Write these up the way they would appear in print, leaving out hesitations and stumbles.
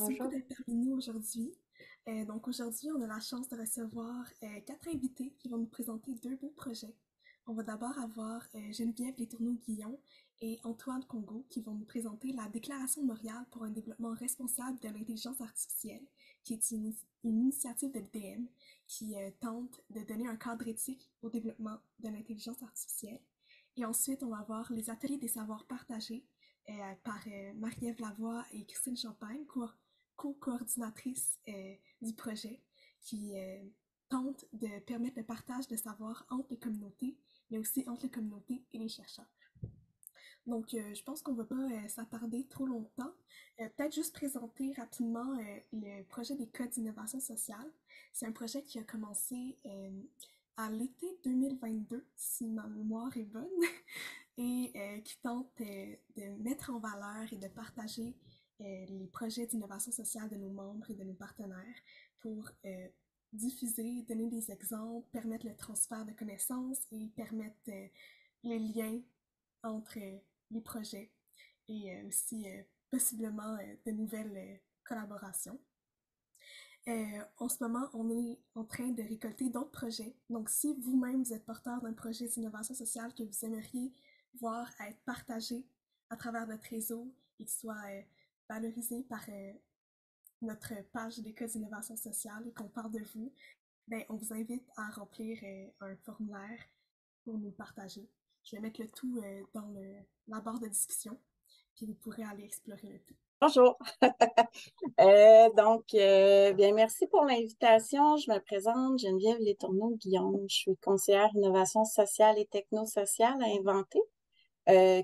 Merci beaucoup Bonjour. d'être parmi nous aujourd'hui. Donc aujourd'hui, on a la chance de recevoir quatre invités qui vont nous présenter deux beaux projets. On va d'abord avoir Geneviève Letourneau-Guillon et Antoine Congo qui vont nous présenter la Déclaration de Montréal pour un développement responsable de l'intelligence artificielle, qui est une initiative de l'IDM qui tente de donner un cadre éthique au développement de l'intelligence artificielle. Et ensuite, on va avoir les ateliers des savoirs partagés par Marie-Ève Lavoie et Christine Champagne, co-coordinatrices du projet, qui tente de permettre le partage de savoir entre les communautés, mais aussi entre les communautés et les chercheurs. Donc, je pense qu'on ne va pas s'attarder trop longtemps. Peut-être juste présenter rapidement le projet des codes d'innovation sociale. C'est un projet qui a commencé à l'été 2022, si ma mémoire est bonne, et qui tente de mettre en valeur et de partager les projets d'innovation sociale de nos membres et de nos partenaires pour diffuser, donner des exemples, permettre le transfert de connaissances et permettre les liens entre les projets et aussi possiblement de nouvelles collaborations. En ce moment, on est en train de récolter d'autres projets. Donc, si vous-même vous êtes porteur d'un projet d'innovation sociale que vous aimeriez voir être partagé à travers notre réseau et qu'il soit valorisé par notre page des codes d'innovation sociale et qu'on parle de vous, ben, on vous invite à remplir un formulaire pour nous partager. Je vais mettre le tout dans la barre de discussion, puis vous pourrez aller explorer le tout. Bonjour. Bien, merci pour l'invitation. Je me présente, Geneviève Letourneau-Guillon. Je suis conseillère innovation sociale et technosociale à Inventer,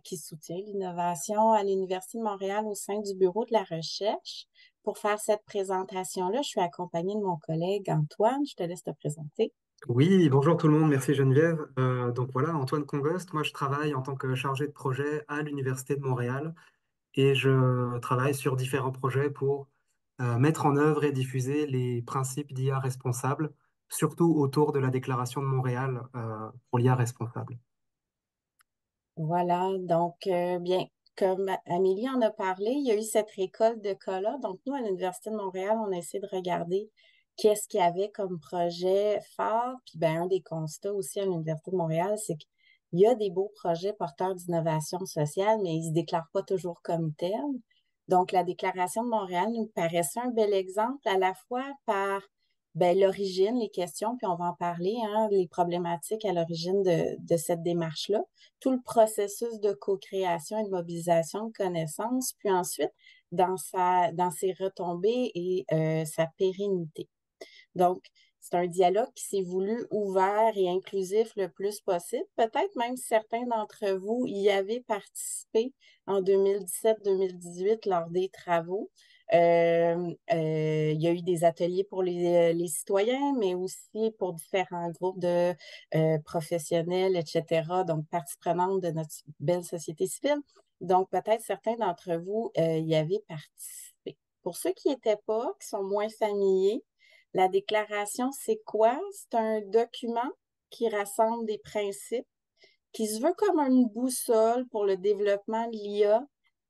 qui soutient l'innovation à l'Université de Montréal au sein du bureau de la recherche. Pour faire cette présentation-là, je suis accompagnée de mon collègue Antoine. Je te laisse te présenter. Oui, bonjour tout le monde, merci Geneviève. Donc voilà, Antoine Congost, moi je travaille en tant que chargé de projet à l'Université de Montréal et je travaille sur différents projets pour mettre en œuvre et diffuser les principes d'IA responsable, surtout autour de la Déclaration de Montréal pour l'IA responsable. Voilà, bien, comme Amélie en a parlé, il y a eu cette récolte de cas-là. Donc, nous, à l'Université de Montréal, on a essayé de regarder qu'est-ce qu'il y avait comme projet phare. Puis, ben, un des constats aussi à l'Université de Montréal, c'est qu'il y a des beaux projets porteurs d'innovation sociale, mais ils ne se déclarent pas toujours comme tels. Donc, la Déclaration de Montréal nous paraissait un bel exemple à la fois par ben, l'origine, les questions, puis on va en parler, hein, les problématiques à l'origine de cette démarche-là, tout le processus de co-création et de mobilisation de connaissances, puis ensuite dans ses retombées et sa pérennité. Donc, c'est un dialogue qui s'est voulu ouvert et inclusif le plus possible. Peut-être même certains d'entre vous y avaient participé en 2017-2018 lors des travaux. Il y a eu des ateliers pour les citoyens, mais aussi pour différents groupes de professionnels, etc. Donc, partie prenante de notre belle société civile. Donc, peut-être certains d'entre vous y avaient participé. Pour ceux qui n'étaient pas, qui sont moins familiers, la déclaration, c'est quoi? C'est un document qui rassemble des principes, qui se veut comme une boussole pour le développement de l'IA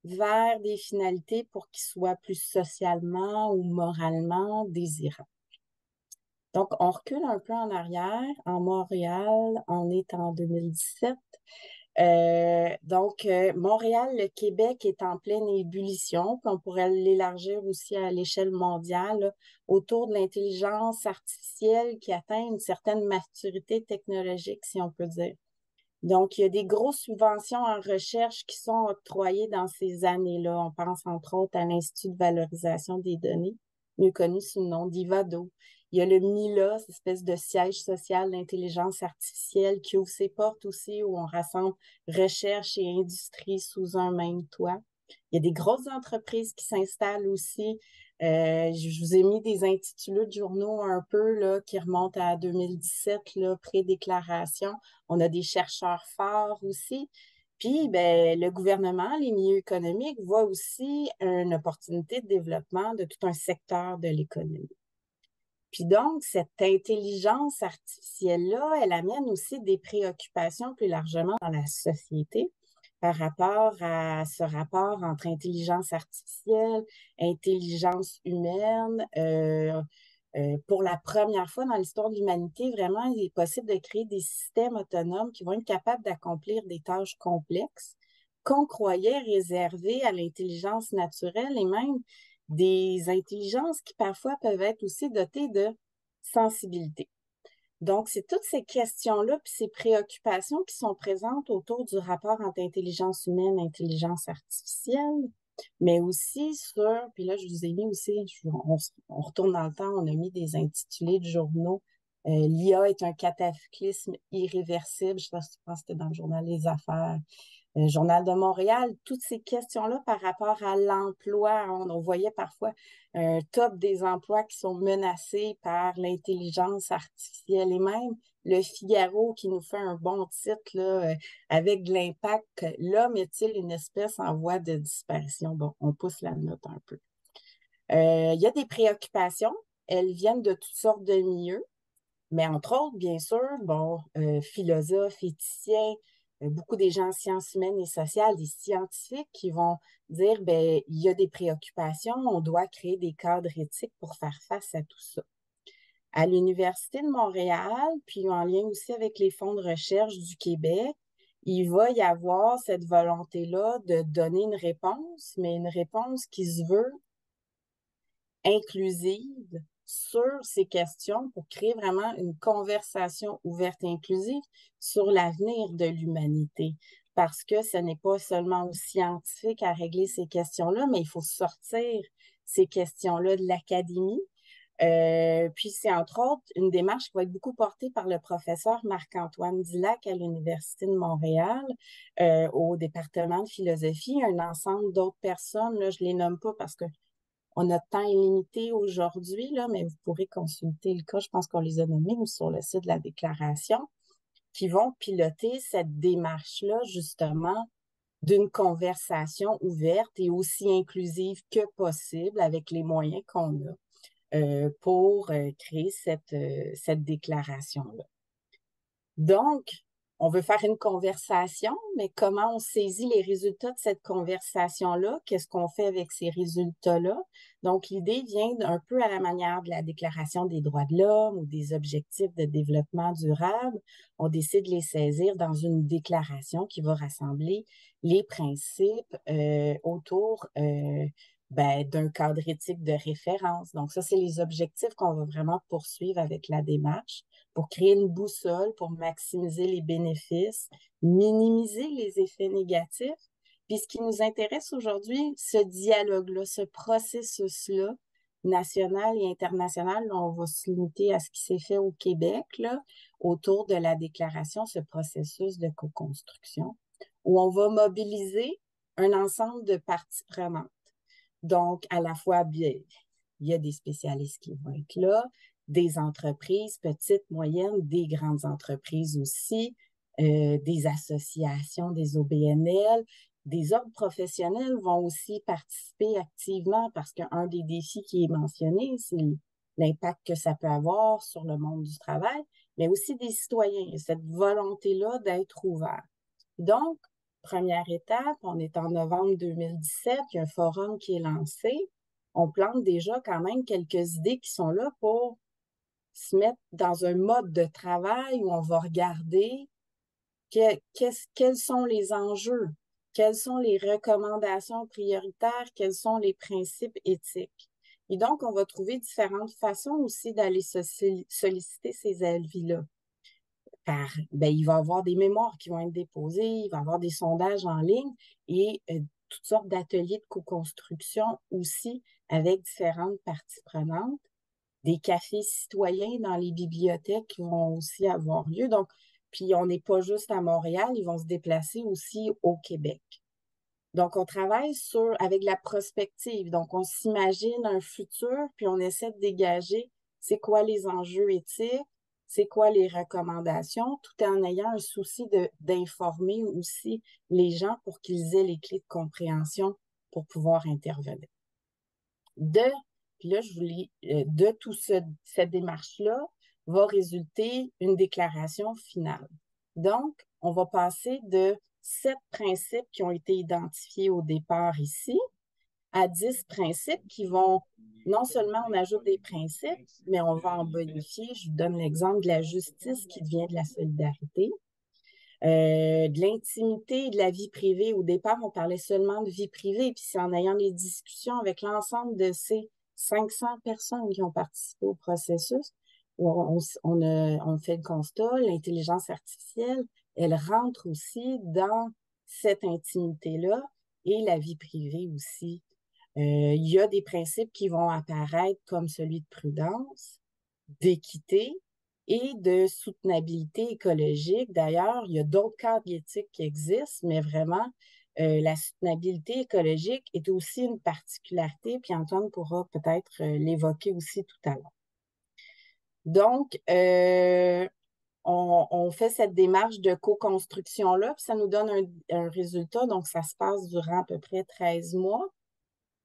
vers des finalités pour qu'ils soient plus socialement ou moralement désirables. Donc, on recule un peu en arrière. En Montréal, on est en 2017. Montréal, le Québec est en pleine ébullition, puis on pourrait l'élargir aussi à l'échelle mondiale, là, autour de l'intelligence artificielle qui atteint une certaine maturité technologique, si on peut dire. Donc, il y a des grosses subventions en recherche qui sont octroyées dans ces années-là. On pense entre autres à l'Institut de valorisation des données, mieux connu sous le nom d'IVADO. Il y a le MILA, cette espèce de siège social d'intelligence artificielle qui ouvre ses portes aussi, où on rassemble recherche et industrie sous un même toit. Il y a des grosses entreprises qui s'installent aussi. Je vous ai mis des intitulés de journaux un peu là, qui remontent à 2017, là, pré-déclaration. On a des chercheurs forts aussi. Puis, ben, le gouvernement, les milieux économiques voient aussi une opportunité de développement de tout un secteur de l'économie. Puis donc, cette intelligence artificielle-là, elle amène aussi des préoccupations plus largement dans la société par rapport à ce rapport entre intelligence artificielle, intelligence humaine. Pour la première fois dans l'histoire de l'humanité, vraiment, il est possible de créer des systèmes autonomes qui vont être capables d'accomplir des tâches complexes qu'on croyait réservées à l'intelligence naturelle et même des intelligences qui parfois peuvent être aussi dotées de sensibilité. Donc, c'est toutes ces questions-là puis ces préoccupations qui sont présentes autour du rapport entre intelligence humaine et intelligence artificielle, mais aussi sur, puis là, je vous ai mis aussi, on retourne dans le temps, on a mis des intitulés de journaux. L'IA est un cataclysme irréversible. Je pense que c'était dans le journal Les Affaires. Journal de Montréal, toutes ces questions-là par rapport à l'emploi. On voyait parfois un top des emplois qui sont menacés par l'intelligence artificielle et même le Figaro qui nous fait un bon titre là, avec de l'impact. L'homme est-il une espèce en voie de disparition? Bon, on pousse la note un peu. Il y a des préoccupations. Elles viennent de toutes sortes de milieux. Mais entre autres, bien sûr, bon, philosophes, éthiciens, beaucoup des gens en sciences humaines et sociales, des scientifiques qui vont dire, ben, il y a des préoccupations, on doit créer des cadres éthiques pour faire face à tout ça. À l'Université de Montréal, puis en lien aussi avec les fonds de recherche du Québec, il va y avoir cette volonté-là de donner une réponse, mais une réponse qui se veut inclusive sur ces questions pour créer vraiment une conversation ouverte et inclusive sur l'avenir de l'humanité. Parce que ce n'est pas seulement aux scientifiques à régler ces questions-là, mais il faut sortir ces questions-là de l'académie. Puis c'est entre autres une démarche qui va être beaucoup portée par le professeur Marc-Antoine Dillac à l'Université de Montréal, au département de philosophie, un ensemble d'autres personnes, là, je ne les nomme pas parce que notre temps est limité aujourd'hui, là, mais vous pourrez consulter le cas, je pense qu'on les a nommés sur le site de la déclaration, qui vont piloter cette démarche-là, justement, d'une conversation ouverte et aussi inclusive que possible avec les moyens qu'on a pour créer cette déclaration-là. Donc, on veut faire une conversation, mais comment on saisit les résultats de cette conversation-là? Qu'est-ce qu'on fait avec ces résultats-là? Donc, l'idée vient un peu à la manière de la Déclaration des droits de l'homme ou des objectifs de développement durable. On décide de les saisir dans une déclaration qui va rassembler les principes autour d'un cadre éthique de référence. Donc, ça, c'est les objectifs qu'on va vraiment poursuivre avec la démarche pour créer une boussole, pour maximiser les bénéfices, minimiser les effets négatifs. Puis ce qui nous intéresse aujourd'hui, ce dialogue-là, ce processus-là, national et international, là, on va se limiter à ce qui s'est fait au Québec, là, autour de la déclaration, ce processus de co-construction, où on va mobiliser un ensemble de parties prenantes. Donc, à la fois, il y a des spécialistes qui vont être là, des entreprises, petites, moyennes, des grandes entreprises aussi, des associations, des OBNL, des ordres professionnels vont aussi participer activement parce qu'un des défis qui est mentionné, c'est l'impact que ça peut avoir sur le monde du travail, mais aussi des citoyens, cette volonté-là d'être ouvert. Donc, première étape, on est en novembre 2017, il y a un forum qui est lancé. On plante déjà quand même quelques idées qui sont là pour se mettre dans un mode de travail où on va regarder quels sont les enjeux, quelles sont les recommandations prioritaires, quels sont les principes éthiques. Et donc, on va trouver différentes façons aussi d'aller solliciter ces avis-là. Il va y avoir des mémoires qui vont être déposées, il va y avoir des sondages en ligne et toutes sortes d'ateliers de co-construction aussi avec différentes parties prenantes. Des cafés citoyens dans les bibliothèques qui vont aussi avoir lieu. Donc, puis on n'est pas juste à Montréal, ils vont se déplacer aussi au Québec. Donc, on travaille avec la prospective. Donc, on s'imagine un futur, puis on essaie de dégager c'est quoi les enjeux éthiques, c'est quoi les recommandations, tout en ayant un souci d'informer aussi les gens pour qu'ils aient les clés de compréhension pour pouvoir intervenir. Puis là, je voulais, de toute cette démarche-là, va résulter une déclaration finale. Donc, on va passer de 7 principes qui ont été identifiés au départ ici, à 10 principes qui vont, non seulement on ajoute des principes, mais on va en bonifier. Je vous donne l'exemple de la justice qui devient de la solidarité. De l'intimité et de la vie privée. Au départ, on parlait seulement de vie privée, puis c'est en ayant des discussions avec l'ensemble de ces 500 personnes qui ont participé au processus où on fait le constat, l'intelligence artificielle, elle rentre aussi dans cette intimité-là et la vie privée aussi. Il y a des principes qui vont apparaître comme celui de prudence, d'équité et de soutenabilité écologique. D'ailleurs, il y a d'autres cadres éthiques qui existent, mais vraiment, la soutenabilité écologique est aussi une particularité, puis Antoine pourra peut-être l'évoquer aussi tout à l'heure. Donc, on fait cette démarche de co-construction-là, puis ça nous donne un résultat. Donc, ça se passe durant à peu près 13 mois.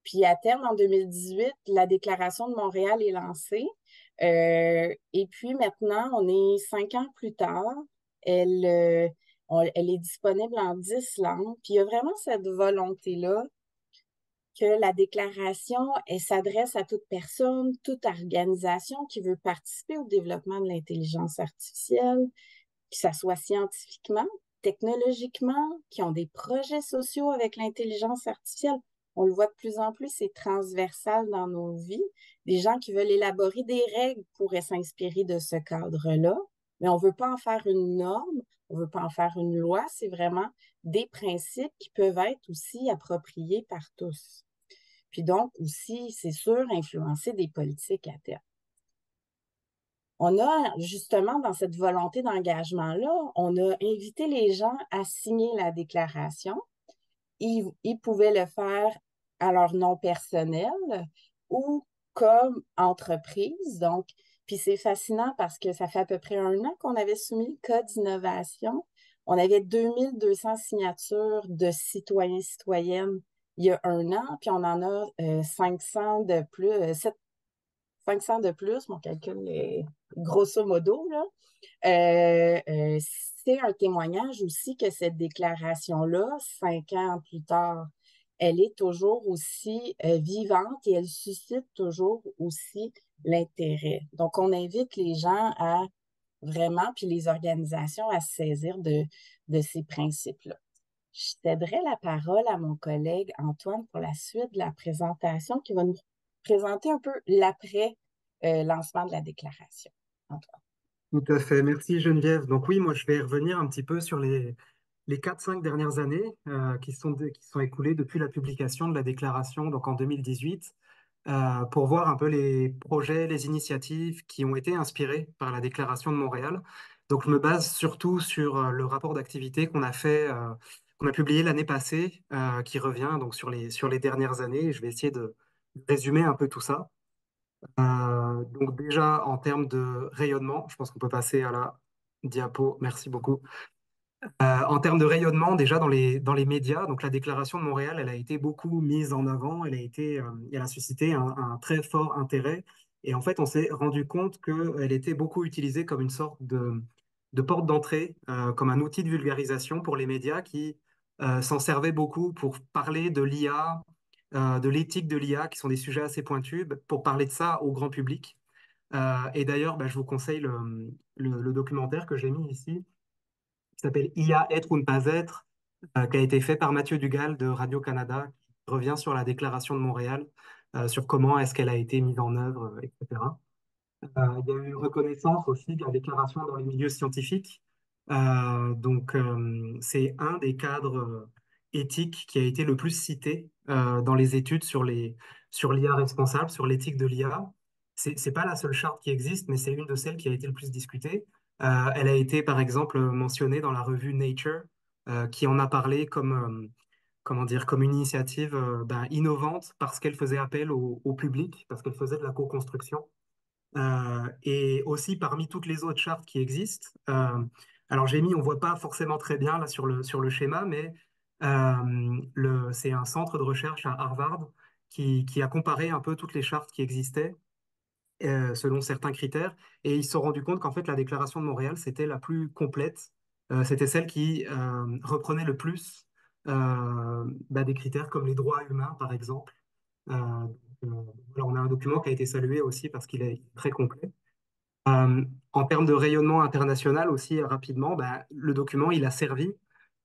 Puis à terme, en 2018, la Déclaration de Montréal est lancée. Et puis maintenant, on est 5 ans plus tard. Elle, elle est disponible en 10 langues. Puis il y a vraiment cette volonté-là que la déclaration, elle s'adresse à toute personne, toute organisation qui veut participer au développement de l'intelligence artificielle, que ça soit scientifiquement, technologiquement, qui ont des projets sociaux avec l'intelligence artificielle. On le voit de plus en plus, c'est transversal dans nos vies. Des gens qui veulent élaborer des règles pourraient s'inspirer de ce cadre-là, mais on ne veut pas en faire une norme, on ne veut pas en faire une loi, c'est vraiment des principes qui peuvent être aussi appropriés par tous. Puis donc aussi, c'est sûr, influencer des politiques à terme. On a justement, dans cette volonté d'engagement-là, on a invité les gens à signer la déclaration. Ils pouvaient le faire à leur nom personnel ou comme entreprise. Donc, puis c'est fascinant parce que ça fait à peu près 1 an qu'on avait soumis le code d'innovation. On avait 2200 signatures de citoyens, citoyennes il y a 1 an, puis on en a 500 de plus, 500 de plus, mon calcul est grosso modo, là. C'est un témoignage aussi que cette déclaration-là, 5 ans plus tard, elle est toujours aussi vivante et elle suscite toujours aussi l'intérêt. Donc, on invite les gens à vraiment, puis les organisations à se saisir de ces principes-là. Je céderai la parole à mon collègue Antoine pour la suite de la présentation qui va nous présenter un peu l'après-lancement de la déclaration. Antoine. Tout à fait. Merci Geneviève. Donc oui, moi je vais revenir un petit peu sur les 4-5 dernières années qui sont écoulées depuis la publication de la déclaration donc en 2018 pour voir un peu les projets, les initiatives qui ont été inspirées par la déclaration de Montréal. Donc je me base surtout sur le rapport d'activité qu'on a fait, qu'on a publié l'année passée, qui revient donc sur les dernières années. Je vais essayer de résumer un peu tout ça. Donc déjà en termes de rayonnement, je pense qu'on peut passer à la diapo. Merci beaucoup. En termes de rayonnement, déjà dans les médias, donc la déclaration de Montréal, elle a été beaucoup mise en avant, elle a suscité un très fort intérêt. Et en fait, on s'est rendu compte qu'elle était beaucoup utilisée comme une sorte de porte d'entrée, comme un outil de vulgarisation pour les médias qui s'en servaient beaucoup pour parler de l'IA, de l'éthique de l'IA, qui sont des sujets assez pointus, pour parler de ça au grand public. Et d'ailleurs, je vous conseille le documentaire que j'ai mis ici qui s'appelle IA, être ou ne pas être, qui a été fait par Mathieu Dugal de Radio-Canada, qui revient sur la déclaration de Montréal, sur comment est-ce qu'elle a été mise en œuvre, etc. Il y a eu une reconnaissance aussi de la déclaration dans les milieux scientifiques. C'est un des cadres éthiques qui a été le plus cité dans les études sur l'IA responsable, sur l'éthique de l'IA. C'est pas la seule charte qui existe, mais c'est une de celles qui a été le plus discutée. Elle a été, par exemple, mentionnée dans la revue Nature, qui en a parlé comment dire, comme une initiative innovante parce qu'elle faisait appel au public, parce qu'elle faisait de la co-construction. Et aussi parmi toutes les autres chartes qui existent. Alors j'ai mis, on voit pas forcément très bien là sur le schéma, mais c'est un centre de recherche à Harvard qui a comparé un peu toutes les chartes qui existaient selon certains critères, et ils se sont rendus compte qu'en fait la Déclaration de Montréal c'était la plus complète c'était celle qui reprenait le plus des critères comme les droits humains, par exemple. Voilà, on a un document qui a été salué aussi parce qu'il est très complet. En termes de rayonnement international aussi, rapidement, le document, il a servi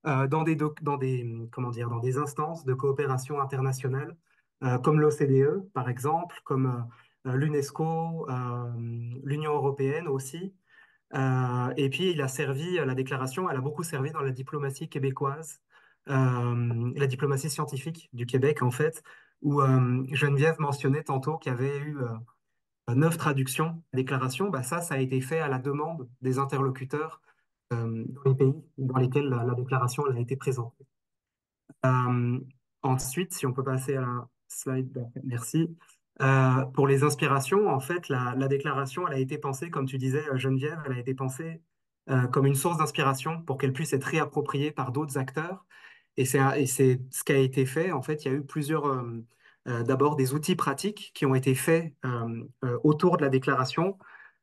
comment dire, dans des instances de coopération internationale, comme l'OCDE, par exemple, comme l'UNESCO, l'Union européenne aussi. Et puis, il a servi, la déclaration, elle a beaucoup servi dans la diplomatie québécoise, la diplomatie scientifique du Québec, en fait, où Geneviève mentionnait tantôt qu'il y avait eu 9 traductions de la déclaration. Ça a été fait à la demande des interlocuteurs dans les pays dans lesquels la déclaration elle a été présentée. Euh, Ensuite, si on peut passer à la slide d'après, merci. Pour les inspirations, en fait, la déclaration, elle a été pensée, comme tu disais, Geneviève, elle a été pensée comme une source d'inspiration pour qu'elle puisse être réappropriée par d'autres acteurs. Et c'est ce qui a été fait. En fait, il y a eu plusieurs, d'abord des outils pratiques qui ont été faits autour de la déclaration,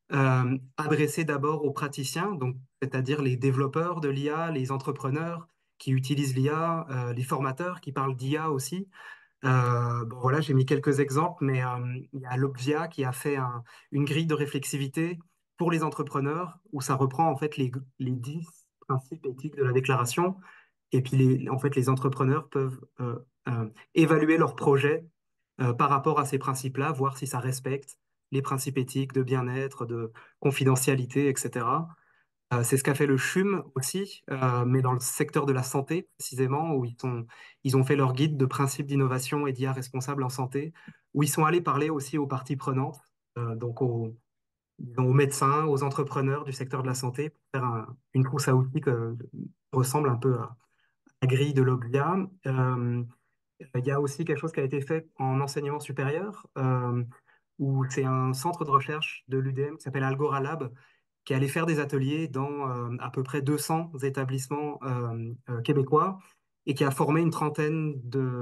adressés d'abord aux praticiens, donc c'est-à-dire les développeurs de l'IA, les entrepreneurs qui utilisent l'IA, les formateurs qui parlent d'IA aussi. Bon, voilà, j'ai mis quelques exemples, mais il y a l'Obvia qui a fait une grille de réflexivité pour les entrepreneurs où ça reprend en fait les 10 principes éthiques de la déclaration. Et puis, en fait, les entrepreneurs peuvent évaluer leur projet par rapport à ces principes-là, voir si ça respecte les principes éthiques de bien-être, de confidentialité, etc. C'est ce qu'a fait le CHUM aussi, mais dans le secteur de la santé précisément, où ils ont fait leur guide de principes d'innovation et d'IA responsable en santé, où ils sont allés parler aussi aux parties prenantes, donc disons aux médecins, aux entrepreneurs du secteur de la santé, pour faire une trousse à outils qui ressemble un peu à la grille de l'OBIA. Il y a aussi quelque chose qui a été fait en enseignement supérieur, où c'est un centre de recherche de l'UDM qui s'appelle Algora Lab, qui est allé faire des ateliers dans à peu près 200 établissements québécois et qui a formé une trentaine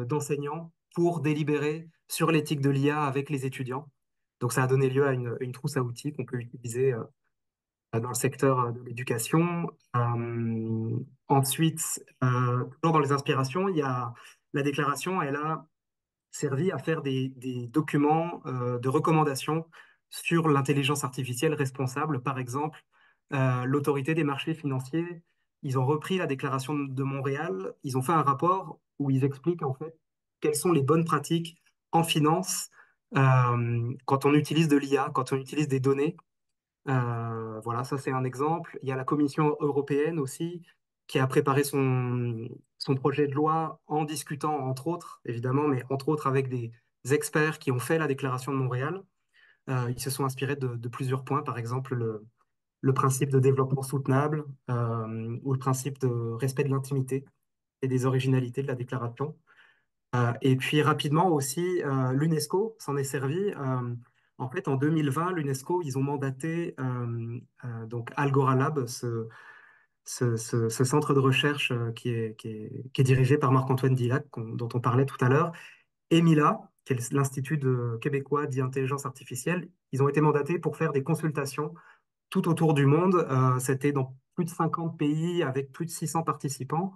d'enseignants pour délibérer sur l'éthique de l'IA avec les étudiants. Donc ça a donné lieu à une trousse à outils qu'on peut utiliser dans le secteur de l'éducation. Ensuite, toujours dans les inspirations, il y a la déclaration, elle a servi à faire des documents de recommandations sur l'intelligence artificielle responsable. Par exemple, l'autorité des marchés financiers, ils ont repris la déclaration de Montréal, ils ont fait un rapport où ils expliquent en fait quelles sont les bonnes pratiques en finance quand on utilise de l'IA, quand on utilise des données. Voilà, ça c'est un exemple. Il y a la Commission européenne aussi qui a préparé son projet de loi en discutant, entre autres, évidemment, mais entre autres avec des experts qui ont fait la déclaration de Montréal. Ils se sont inspirés de plusieurs points, par exemple le principe de développement soutenable ou le principe de respect de l'intimité et des originalités de la déclaration. Et puis rapidement aussi, l'UNESCO s'en est servi. En fait, en 2020, l'UNESCO, ils ont mandaté donc Algora Lab, ce centre de recherche qui est dirigé par Marc-Antoine Dillac, dont on parlait tout à l'heure, et Mila, qui est l'Institut québécois d'intelligence artificielle. Ils ont été mandatés pour faire des consultations tout autour du monde. C'était dans plus de 50 pays avec plus de 600 participants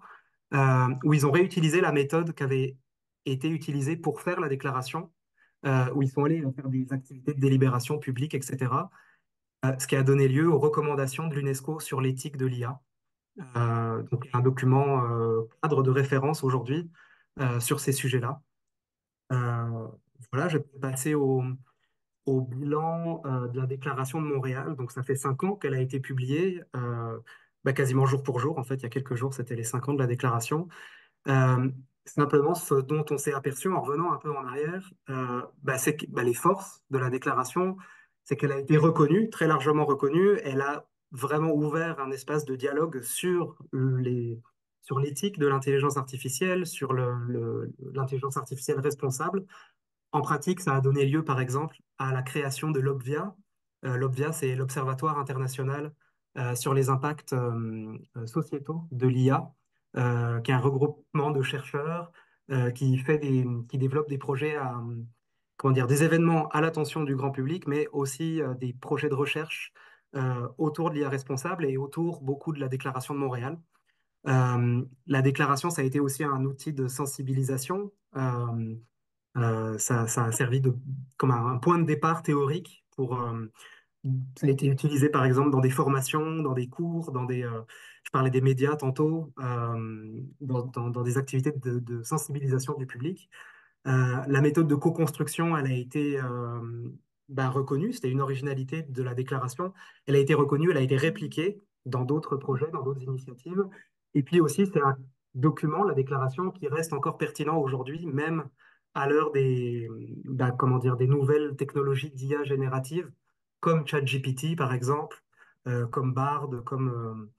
où ils ont réutilisé la méthode qui avait été utilisée pour faire la déclaration, où ils sont allés faire des activités de délibération publique, etc. Ce qui a donné lieu aux recommandations de l'UNESCO sur l'éthique de l'IA. Donc, un document cadre de référence aujourd'hui sur ces sujets-là. Euh, voilà, je vais passer au bilan de la déclaration de Montréal. Donc, ça fait 5 ans qu'elle a été publiée, quasiment jour pour jour. En fait, il y a quelques jours, c'était les 5 ans de la déclaration. Euh, Simplement, ce dont on s'est aperçu en revenant un peu en arrière, c'est que les forces de la déclaration, c'est qu'elle a été reconnue, très largement reconnue. Elle a vraiment ouvert un espace de dialogue sur l'éthique de l'intelligence artificielle, sur l'intelligence artificielle responsable. En pratique, ça a donné lieu, par exemple, à la création de l'OBVIA. L'OBVIA, c'est l'Observatoire international sur les impacts sociétaux de l'IA, qui est un regroupement de chercheurs qui développe des projets comment dire, des événements à l'attention du grand public, mais aussi des projets de recherche autour de l'IA responsable et autour beaucoup de la Déclaration de Montréal. La déclaration, ça a été aussi un outil de sensibilisation. Ça a servi comme un point de départ théorique pour, ça a été utilisé par exemple dans des formations, dans des cours, je parlais des médias tantôt, dans des activités de sensibilisation du public. La méthode de co-construction, elle a été reconnue, c'était une originalité de la déclaration. Elle a été reconnue, elle a été répliquée dans d'autres projets, dans d'autres initiatives. Et puis aussi, c'est un document, la déclaration, qui reste encore pertinent aujourd'hui, même à l'heure comment dire, des nouvelles technologies d'IA générative, comme ChatGPT par exemple, comme Bard, comme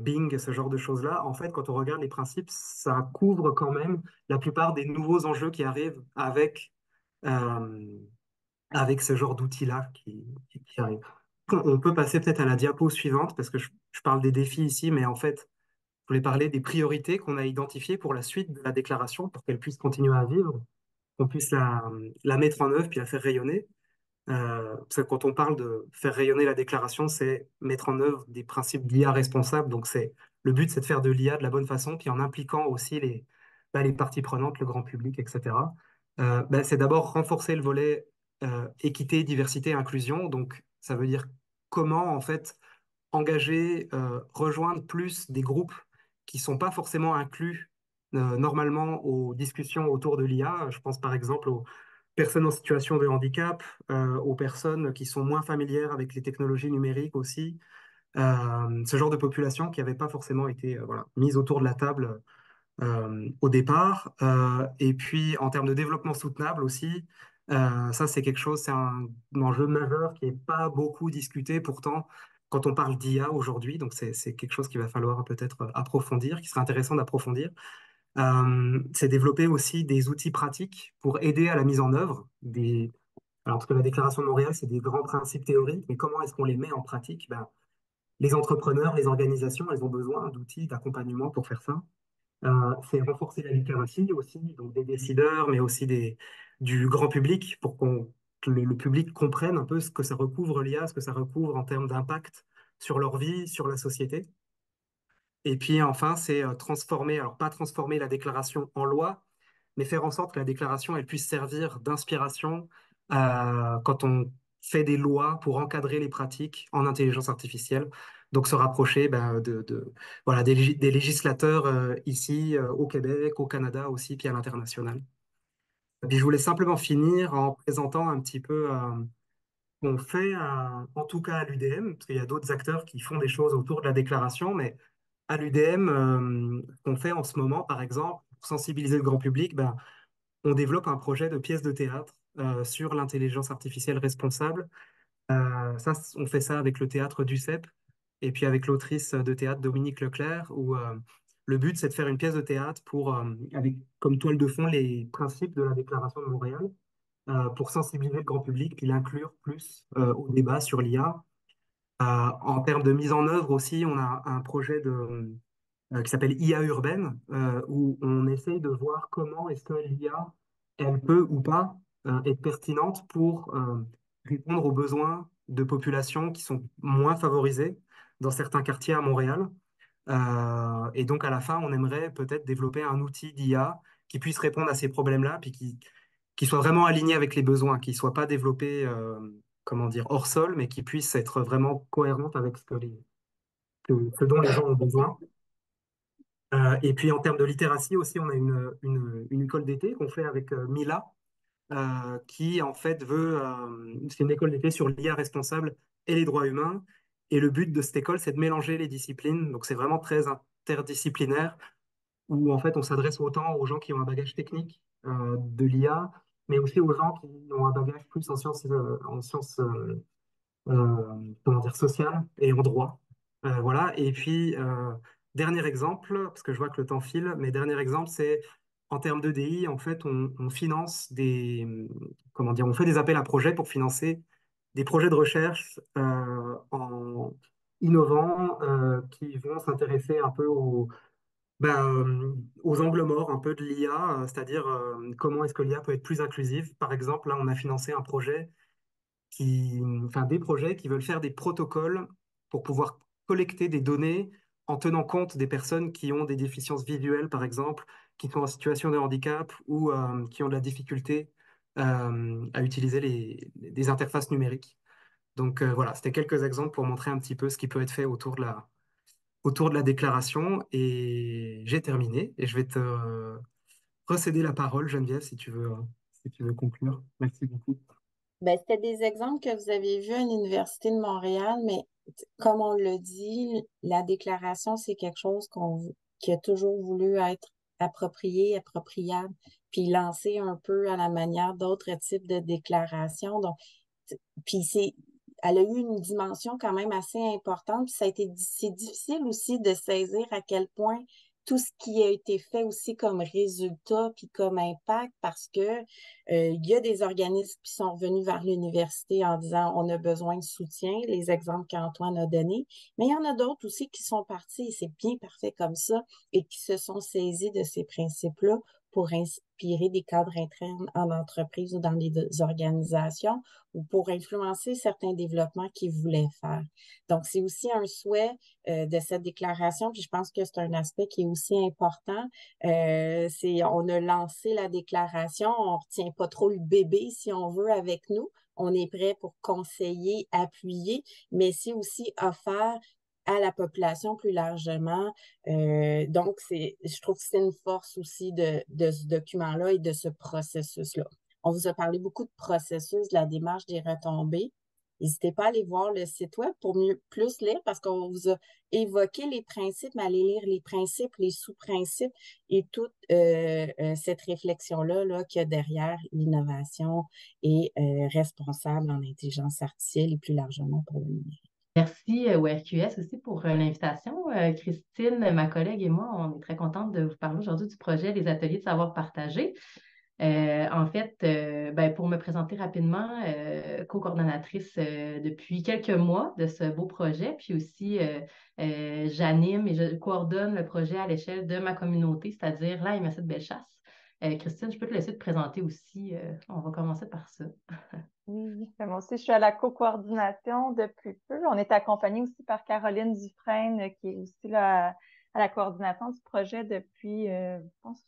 Bing, ce genre de choses-là, en fait, quand on regarde les principes, ça couvre quand même la plupart des nouveaux enjeux qui arrivent euh, avec ce genre d'outils-là qui arrivent. On peut passer peut-être à la diapo suivante, parce que je parle des défis ici, mais en fait, je voulais parler des priorités qu'on a identifiées pour la suite de la déclaration, pour qu'elle puisse continuer à vivre, qu'on puisse la mettre en œuvre puis la faire rayonner. Parce que quand on parle de faire rayonner la déclaration, c'est mettre en œuvre des principes d'IA responsables. Donc le but, c'est de faire de l'IA de la bonne façon, puis en impliquant aussi les parties prenantes, le grand public, etc. C'est d'abord renforcer le volet équité, diversité, inclusion. Donc ça veut dire comment en fait engager, rejoindre plus des groupes qui sont pas forcément inclus normalement aux discussions autour de l'IA. Je pense par exemple aux personnes en situation de handicap, aux personnes qui sont moins familières avec les technologies numériques aussi, ce genre de population qui n'avait pas forcément été voilà, mise autour de la table au départ. Et puis en termes de développement soutenable aussi, ça c'est quelque chose, c'est un enjeu majeur qui n'est pas beaucoup discuté pourtant quand on parle d'IA aujourd'hui. Donc c'est quelque chose qu'il va falloir peut-être approfondir, qui serait intéressant d'approfondir. C'est développer aussi des outils pratiques pour aider à la mise en œuvre Alors, parce que la Déclaration de Montréal, c'est des grands principes théoriques, mais comment est-ce qu'on les met en pratique? Les entrepreneurs, les organisations, elles ont besoin d'outils, d'accompagnement pour faire ça. C'est renforcer la littératie aussi, donc des décideurs, mais aussi du grand public, pour que le public comprenne un peu ce que ça recouvre l'IA, ce que ça recouvre en termes d'impact sur leur vie, sur la société. Et puis enfin, c'est transformer, alors pas transformer la déclaration en loi, mais faire en sorte que la déclaration, elle puisse servir d'inspiration quand on fait des lois pour encadrer les pratiques en intelligence artificielle. Donc se rapprocher voilà, des législateurs ici, au Québec, au Canada aussi, puis à l'international. Et puis je voulais simplement finir en présentant un petit peu qu'on fait, en tout cas à l'UDM, parce qu'il y a d'autres acteurs qui font des choses autour de la déclaration, mais à l'UDM, ce qu'on fait en ce moment, par exemple, pour sensibiliser le grand public, on développe un projet de pièce de théâtre sur l'intelligence artificielle responsable. On fait ça avec le théâtre du CEP et puis avec l'autrice de théâtre Dominique Leclerc, où le but, c'est de faire une pièce de théâtre avec comme toile de fond les principes de la Déclaration de Montréal, pour sensibiliser le grand public, puis l'inclure plus au débat sur l'IA. En termes de mise en œuvre aussi, on a un projet qui s'appelle IA urbaine, où on essaye de voir comment est-ce que l'IA, elle peut ou pas être pertinente pour répondre aux besoins de populations qui sont moins favorisées dans certains quartiers à Montréal. Et donc à la fin, on aimerait peut-être développer un outil d'IA qui puisse répondre à ces problèmes-là, puis qui soit vraiment aligné avec les besoins, qui ne soit pas développé, comment dire, hors sol, mais qui puisse être vraiment cohérente avec ce dont les gens ont besoin. Et puis en termes de littératie aussi, on a une école d'été qu'on fait avec Mila, qui en fait c'est une école d'été sur l'IA responsable et les droits humains. Et le but de cette école, c'est de mélanger les disciplines. Donc c'est vraiment très interdisciplinaire, où en fait on s'adresse autant aux gens qui ont un bagage technique de l'IA, mais aussi aux gens qui ont un bagage plus en sciences comment dire, social et en droit. Voilà. Et puis, dernier exemple, parce que je vois que le temps file, mais dernier exemple, c'est en termes d'EDI, en fait, on finance comment dire, on fait des appels à projets pour financer des projets de recherche innovants qui vont s'intéresser un peu aux angles morts un peu de l'IA, c'est-à-dire comment est-ce que l'IA peut être plus inclusive. Par exemple, là, on a financé un projet enfin, des projets qui veulent faire des protocoles pour pouvoir collecter des données en tenant compte des personnes qui ont des déficiences visuelles, par exemple, qui sont en situation de handicap ou qui ont de la difficulté à utiliser des interfaces numériques. Donc voilà, c'était quelques exemples pour montrer un petit peu ce qui peut être fait autour de la déclaration. Et j'ai terminé et je vais te recéder la parole, Geneviève, si tu veux conclure. Merci beaucoup. Ben, c'était des exemples que vous avez vus à l'Université de Montréal, mais comme on le dit, la déclaration, c'est quelque chose qui a toujours voulu être approprié, appropriable, puis lancé un peu à la manière d'autres types de déclarations. Donc, puis elle a eu une dimension quand même assez importante. Puis c'est difficile aussi de saisir à quel point tout ce qui a été fait aussi comme résultat puis comme impact, parce que il y a des organismes qui sont revenus vers l'université en disant on a besoin de soutien, les exemples qu'Antoine a donnés, mais il y en a d'autres aussi qui sont partis et c'est bien parfait comme ça et qui se sont saisis de ces principes-là pour inspirer des cadres internes en entreprise ou dans les organisations ou pour influencer certains développements qu'ils voulaient faire. Donc, c'est aussi un souhait de cette déclaration, puis je pense que c'est un aspect qui est aussi important. On a lancé la déclaration, on ne retient pas trop le bébé, si on veut, avec nous. On est prêt pour conseiller, appuyer, mais c'est aussi offert à la population plus largement. Donc, je trouve que c'est une force aussi de ce document-là et de ce processus-là. On vous a parlé beaucoup de processus, de la démarche des retombées. N'hésitez pas à aller voir le site web pour plus lire parce qu'on vous a évoqué les principes, mais allez lire les principes, les sous-principes et toute cette réflexion-là là, qu'il y a derrière l'innovation et responsable en intelligence artificielle et plus largement pour le numérique. Merci au RQS aussi pour l'invitation. Christine, ma collègue et moi, on est très contente de vous parler aujourd'hui du projet Les Ateliers de savoir partagé. En fait, ben, pour me présenter rapidement, co-coordonnatrice depuis quelques mois de ce beau projet, puis aussi j'anime et je coordonne le projet à l'échelle de ma communauté, c'est-à-dire la MRC de Bellechasse. Christine, je peux te laisser te présenter aussi. On va commencer par ça. Oui, ben, moi aussi, je suis à la co-coordination depuis peu. On est accompagné aussi par Caroline Dufresne, qui est aussi là à la coordination du projet depuis, je pense,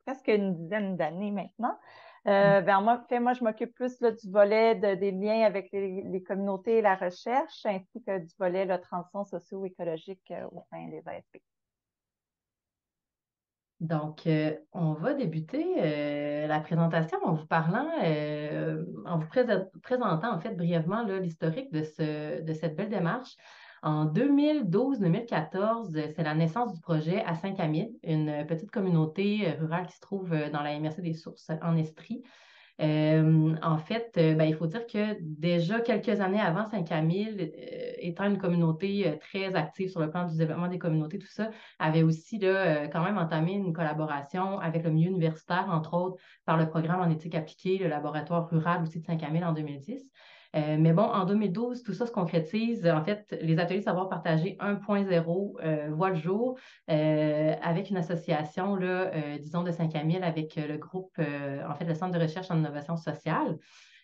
presque une dizaine d'années maintenant. Ben, moi, je m'occupe plus là, du volet des liens avec les communautés et la recherche, ainsi que du volet la transition socio-écologique au sein des ASP. Donc, on va débuter la présentation en vous parlant, en vous présentant en fait brièvement là, l'historique de cette belle démarche. En 2012-2014, c'est la naissance du projet à Saint-Camille, une petite communauté rurale qui se trouve dans la MRC des Sources en Estrie. En fait, ben, il faut dire que déjà quelques années avant, Saint-Camille, étant une communauté très active sur le plan du développement des communautés, tout ça, avait aussi là, quand même entamé une collaboration avec le milieu universitaire, entre autres par le programme en éthique appliquée, le laboratoire rural aussi de Saint-Camille en 2010. Mais bon, en 2012, tout ça se concrétise. En fait, les ateliers savoir partager 1.0 voient le jour avec une association, là, disons, de Saint-Camille avec le groupe, en fait, le Centre de recherche en innovation sociale.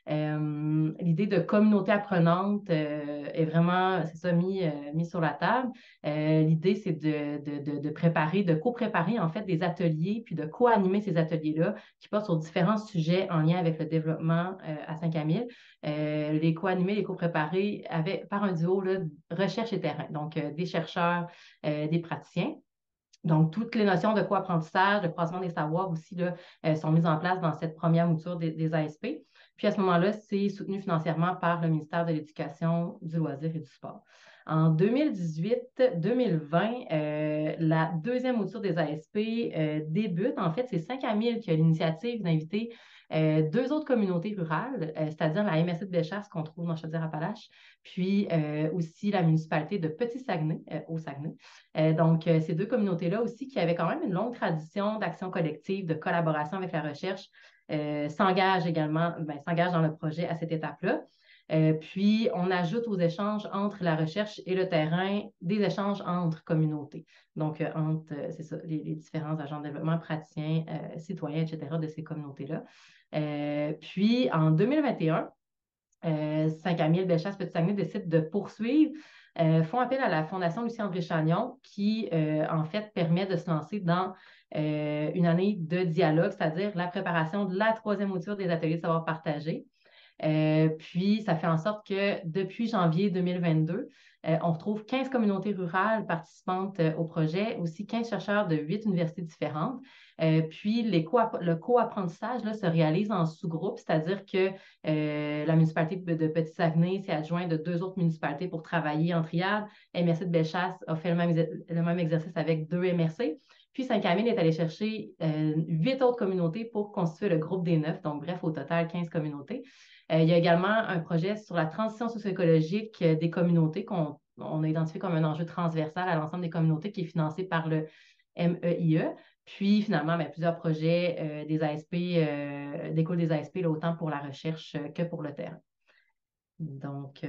L'idée de communauté apprenante est vraiment, c'est ça, mis sur la table. L'idée, c'est de préparer, de co-préparer en fait des ateliers, puis de co-animer ces ateliers-là qui portent sur différents sujets en lien avec le développement à Saint-Camille. Les co-animer, les co-préparer par un duo là, recherche et terrain, donc des chercheurs, des praticiens. Donc, toutes les notions de co-apprentissage, de croisement des savoirs aussi là, sont mises en place dans cette première mouture des ASP. Puis à ce moment-là, c'est soutenu financièrement par le ministère de l'Éducation, du loisir et du sport. En 2018-2020, la deuxième mouture des ASP débute. En fait, c'est Saint-Camille qui a l'initiative d'inviter deux autres communautés rurales, c'est-à-dire la MSC de Bellechasse qu'on trouve dans Chaudière-Appalaches, puis aussi la municipalité de Petit-Saguenay, au Saguenay. Donc, ces deux communautés-là aussi, qui avaient quand même une longue tradition d'action collective, de collaboration avec la recherche, s'engagent également, s'engagent dans le projet à cette étape-là. Puis, on ajoute aux échanges entre la recherche et le terrain des échanges entre communautés. Donc, entre, c'est ça, les différents agents de développement, praticiens, citoyens, etc., de ces communautés-là. Puis, en 2021, Saint-Camille, Bellechasse, Petit-Saguenay décident de poursuivre, font appel à la Fondation Lucien-André Chagnon qui, en fait, permet de se lancer dans une année de dialogue, c'est-à-dire la préparation de la troisième mouture des ateliers de savoir partagé. Puis, ça fait en sorte que depuis janvier 2022, on retrouve 15 communautés rurales participantes au projet, aussi 15 chercheurs de 8 universités différentes. Puis, le co-apprentissage là, se réalise en sous-groupe, c'est-à-dire que la municipalité de Petit-Saguenay s'est adjointe de 2 autres municipalités pour travailler en triade. MRC de Bellechasse a fait le même exercice avec 2 MRC. Puis Saint-Camille est allé chercher 8 autres communautés pour constituer le groupe des 9. Donc, bref, au total, 15 communautés. Il y a également un projet sur la transition socio-écologique des communautés qu'on a identifié comme un enjeu transversal à l'ensemble des communautés qui est financé par le MEIE. Puis finalement, plusieurs projets des ASP, d'école des ASP, là, autant pour la recherche que pour le terrain. Donc,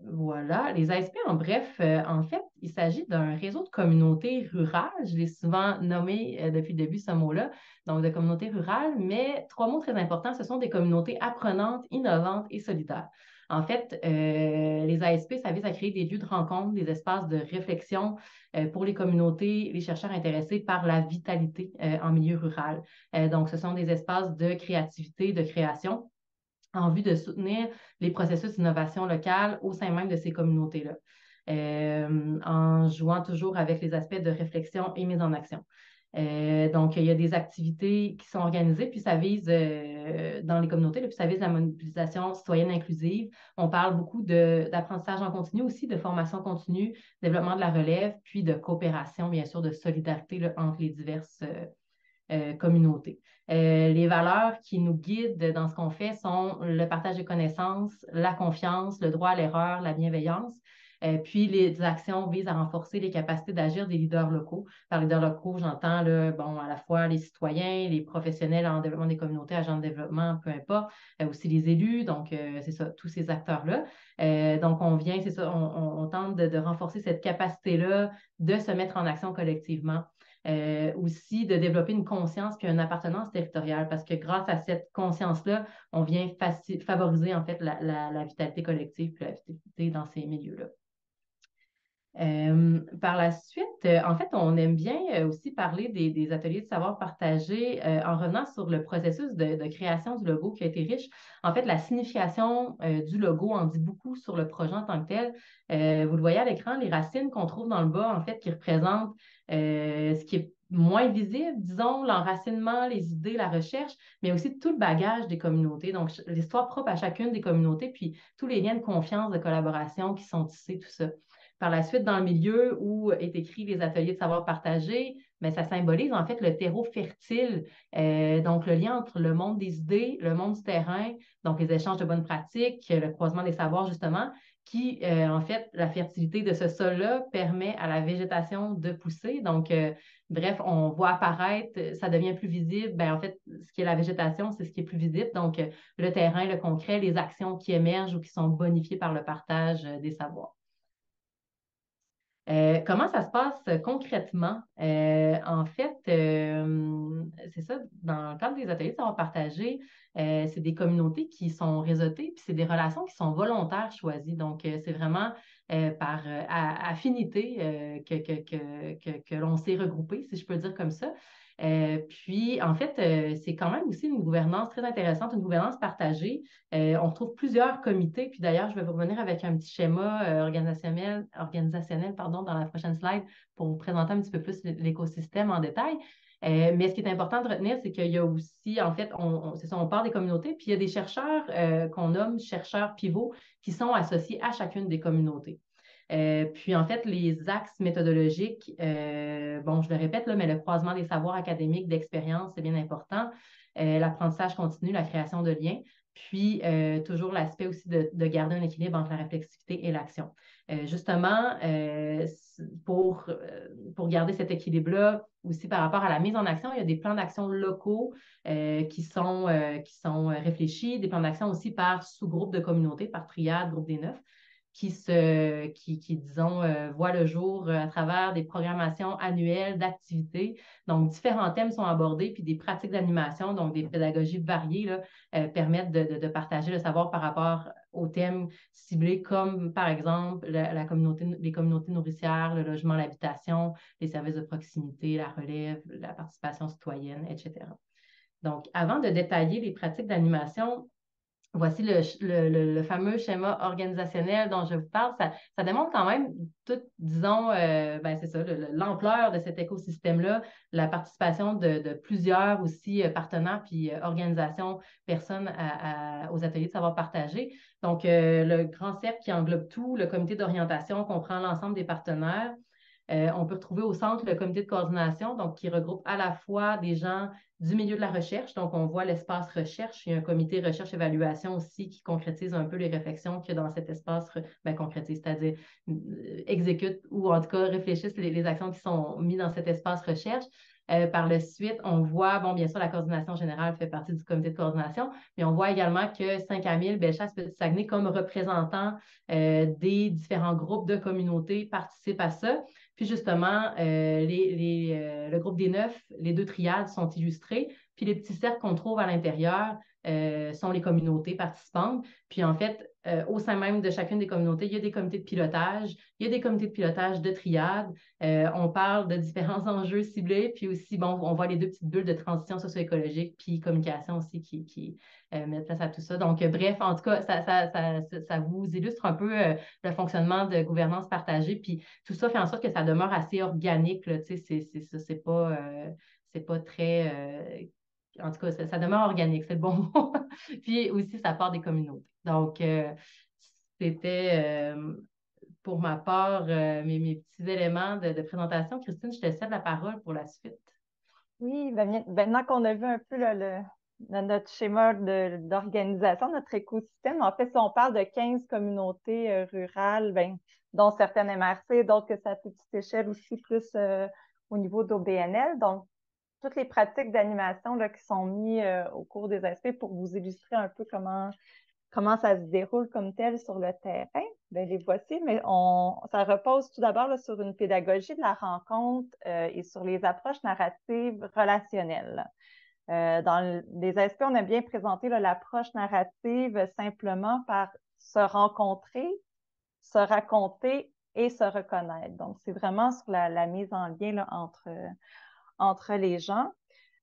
voilà. Les ASP, en bref, en fait, il s'agit d'un réseau de communautés rurales. Je l'ai souvent nommé depuis le début ce mot-là, donc de communautés rurales, mais 3 mots très importants, ce sont des communautés apprenantes, innovantes et solidaires. En fait, les ASP, ça vise à créer des lieux de rencontre, des espaces de réflexion pour les communautés, les chercheurs intéressés par la vitalité en milieu rural. Donc, ce sont des espaces de créativité, de création en vue de soutenir les processus d'innovation locale au sein même de ces communautés-là, en jouant toujours avec les aspects de réflexion et mise en action. Donc, il y a des activités qui sont organisées, puis ça vise dans les communautés, là, puis ça vise la mobilisation citoyenne inclusive. On parle beaucoup d'apprentissage en continu aussi, de formation continue, développement de la relève, puis de coopération, bien sûr, de solidarité là, entre les diverses communautés. Les valeurs qui nous guident dans ce qu'on fait sont le partage de connaissances, la confiance, le droit à l'erreur, la bienveillance. Puis les actions visent à renforcer les capacités d'agir des leaders locaux. Par leaders locaux, j'entends là, bon, à la fois les citoyens, les professionnels en développement des communautés, agents de développement, peu importe, aussi les élus, donc c'est ça, tous ces acteurs-là. Donc on vient, c'est ça, on tente de renforcer cette capacité-là de se mettre en action collectivement. Aussi de développer une conscience puis une appartenance territoriale, parce que grâce à cette conscience-là, on vient favoriser en fait la vitalité collective puis la vitalité dans ces milieux-là. Par la suite, en fait, on aime bien aussi parler des ateliers de savoir partagé en revenant sur le processus de création du logo qui a été riche. En fait, la signification du logo en dit beaucoup sur le projet en tant que tel. Vous le voyez à l'écran, les racines qu'on trouve dans le bas, en fait, qui représentent ce qui est moins visible, disons, l'enracinement, les idées, la recherche, mais aussi tout le bagage des communautés, donc l'histoire propre à chacune des communautés, puis tous les liens de confiance, de collaboration qui sont tissés, tout ça. Par la suite, dans le milieu où est écrit les ateliers de savoir partagé, mais ça symbolise en fait le terreau fertile, donc le lien entre le monde des idées, le monde du terrain, donc les échanges de bonnes pratiques, le croisement des savoirs justement, qui en fait, la fertilité de ce sol-là permet à la végétation de pousser. Donc, bref, on voit apparaître, ça devient plus visible. Ben, en fait, ce qui est la végétation, c'est ce qui est plus visible. Donc, le terrain, le concret, les actions qui émergent ou qui sont bonifiées par le partage des savoirs. Comment ça se passe concrètement? En fait, c'est ça, dans le cadre des ateliers de savoir partager, c'est des communautés qui sont réseautées, puis c'est des relations qui sont volontaires choisies. Donc, c'est vraiment par affinité que l'on s'est regroupé, si je peux dire comme ça. Puis, en fait, c'est quand même aussi une gouvernance très intéressante, une gouvernance partagée. On retrouve plusieurs comités, puis d'ailleurs, je vais vous revenir avec un petit schéma organisationnel pardon, dans la prochaine slide pour vous présenter un petit peu plus l'écosystème en détail. Mais ce qui est important de retenir, c'est qu'il y a aussi, en fait, c'est ça, on parle des communautés, puis il y a des chercheurs qu'on nomme chercheurs pivots qui sont associés à chacune des communautés. Puis, en fait, les axes méthodologiques, bon, je le répète, là, mais le croisement des savoirs académiques, d'expérience, c'est bien important. L'apprentissage continu, la création de liens, puis toujours l'aspect aussi de garder un équilibre entre la réflexivité et l'action. Justement, pour garder cet équilibre-là, aussi par rapport à la mise en action, il y a des plans d'action locaux qui sont réfléchis, des plans d'action aussi par sous-groupe de communauté, par triade, groupe des 9 disons, voient le jour à travers des programmations annuelles d'activités. Donc, différents thèmes sont abordés, puis des pratiques d'animation, donc des pédagogies variées, là, permettent de partager le savoir par rapport aux thèmes ciblés, comme par exemple les communautés nourricières, le logement, l'habitation, les services de proximité, la relève, la participation citoyenne, etc. Donc, avant de détailler les pratiques d'animation, voici le fameux schéma organisationnel dont je vous parle. Ça démontre quand même disons, c'est ça, l'ampleur de cet écosystème-là, la participation de plusieurs aussi partenaires puis organisations, personnes aux ateliers de savoir partager. Donc, le grand cercle qui englobe tout, le comité d'orientation comprend l'ensemble des partenaires. On peut retrouver au centre le comité de coordination, donc qui regroupe à la fois des gens du milieu de la recherche, donc on voit l'espace recherche, il y a un comité recherche-évaluation aussi qui concrétise un peu les réflexions qu'il y a dans cet espace, concrétise, c'est-à-dire exécute ou en tout cas réfléchissent les actions qui sont mises dans cet espace recherche. Par la suite, on voit, bien sûr, la coordination générale fait partie du comité de coordination, mais on voit également que Saint-Camille, Bellechasse, Petit-Saguenay, comme représentants des différents groupes de communautés, participent à ça. Puis justement, le groupe des 9, les 2 triades sont illustrés. Puis les petits cercles qu'on trouve à l'intérieur sont les communautés participantes. Puis en fait, au sein même de chacune des communautés, il y a des comités de pilotage, il y a des comités de pilotage de triades. On parle de différents enjeux ciblés. Puis aussi, on voit les 2 petites bulles de transition socio-écologique, puis communication aussi qui mettent place à tout ça. Donc, bref, en tout cas, ça vous illustre un peu le fonctionnement de gouvernance partagée. Puis tout ça fait en sorte que ça demeure assez organique, là, tu sais, c'est pas très... en tout cas, ça demeure organique, c'est le bon mot. Puis aussi, ça part des communautés. Donc, c'était pour ma part mes petits éléments de présentation. Christine, je te cède la parole pour la suite. Oui, maintenant qu'on a vu un peu notre schéma d'organisation, notre écosystème, en fait, si on parle de 15 communautés rurales, dont certaines MRC, d'autres que c'est à petite échelle aussi, plus au niveau d'OBNL. Donc, toutes les pratiques d'animation qui sont mises au cours des aspects pour vous illustrer un peu comment ça se déroule comme tel sur le terrain. Les voici, mais ça repose tout d'abord sur une pédagogie de la rencontre et sur les approches narratives relationnelles. Dans les aspects, on a bien présenté l'approche narrative simplement par se rencontrer, se raconter et se reconnaître. Donc, c'est vraiment sur la mise en lien là, entre les gens.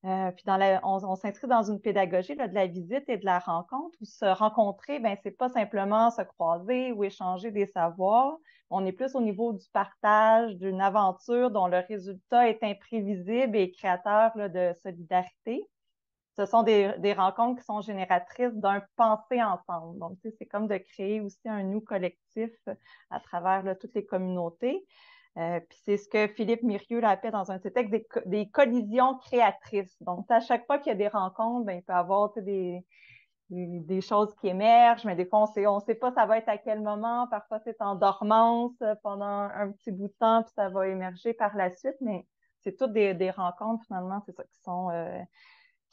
Puis on s'inscrit dans une pédagogie de la visite et de la rencontre où se rencontrer, c'est pas simplement se croiser ou échanger des savoirs. On est plus au niveau du partage, d'une aventure dont le résultat est imprévisible et créateur de solidarité. Ce sont des rencontres qui sont génératrices d'un penser ensemble. Donc, c'est comme de créer aussi un nous collectif à travers toutes les communautés. Puis c'est ce que Philippe Mirieux appelle dans un de ses textes des collisions créatrices. Donc, à chaque fois qu'il y a des rencontres, il peut y avoir des choses qui émergent, mais des fois, on sait pas ça va être à quel moment. Parfois, c'est en dormance pendant un petit bout de temps, puis ça va émerger par la suite, mais c'est toutes des rencontres, finalement, c'est ça, qui sont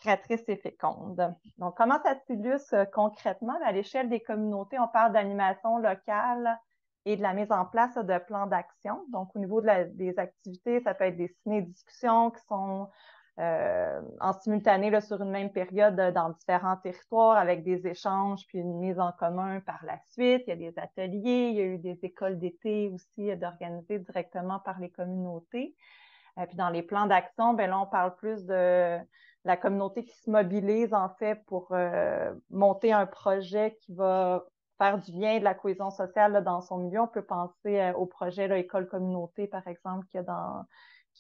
créatrices et fécondes. Donc, comment ça s'illustre concrètement? À l'échelle des communautés, on parle d'animation locale et de la mise en place de plans d'action. Donc, au niveau des activités, ça peut être des ciné-discussions qui sont en simultané là, sur une même période dans différents territoires avec des échanges puis une mise en commun par la suite. Il y a des ateliers, il y a eu des écoles d'été aussi d'organiser directement par les communautés. Puis dans les plans d'action, là, on parle plus de la communauté qui se mobilise en fait pour monter un projet qui va faire du lien et de la cohésion sociale là, dans son milieu. On peut penser au projet là, École-Communauté, par exemple, qu'il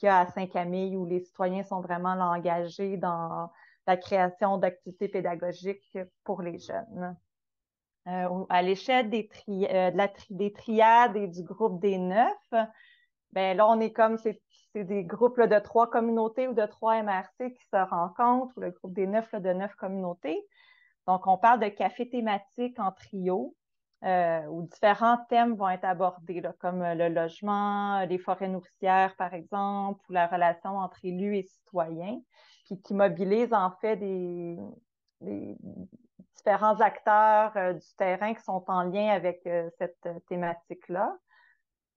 y a à Saint-Camille, où les citoyens sont vraiment là, engagés dans la création d'activités pédagogiques pour les jeunes. À l'échelle des triades et du groupe des 9, là, on est comme, c'est des groupes là, de 3 communautés ou de 3 MRC qui se rencontrent, ou le groupe des 9 là, de 9 communautés. Donc, on parle de café thématique en trio, où différents thèmes vont être abordés, là, comme le logement, les forêts nourricières, par exemple, ou la relation entre élus et citoyens, puis qui mobilisent en fait différents acteurs du terrain qui sont en lien avec cette thématique-là.